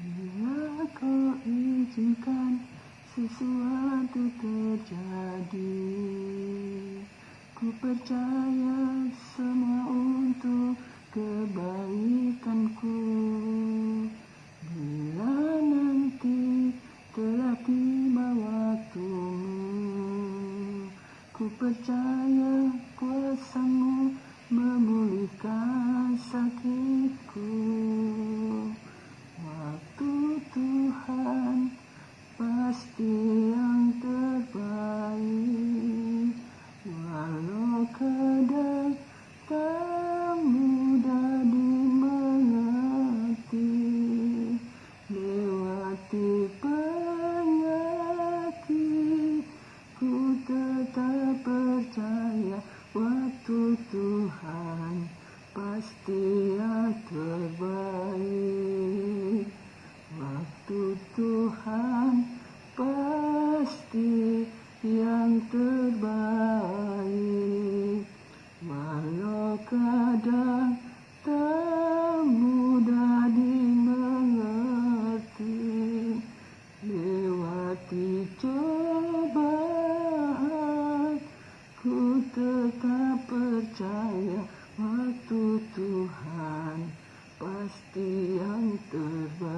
Bila kau izinkan sesuatu terjadi, ku percaya semua untuk kebaikanku. Bila nanti telah tiba waktumu, ku percaya kuasamu memulihkan sakitku. Waktu Tuhan pasti yang terbaik, walau kadang tak mudah dimengerti. Lewati penyakit, ku tetap percaya waktu Tuhan pasti yang terbaik. Waktu Tuhan pasti yang terbaik, walau kadang tak mudah dimengerti. Lewati cobaan, ku tetap percaya waktu Tuhan pasti yang terbaik.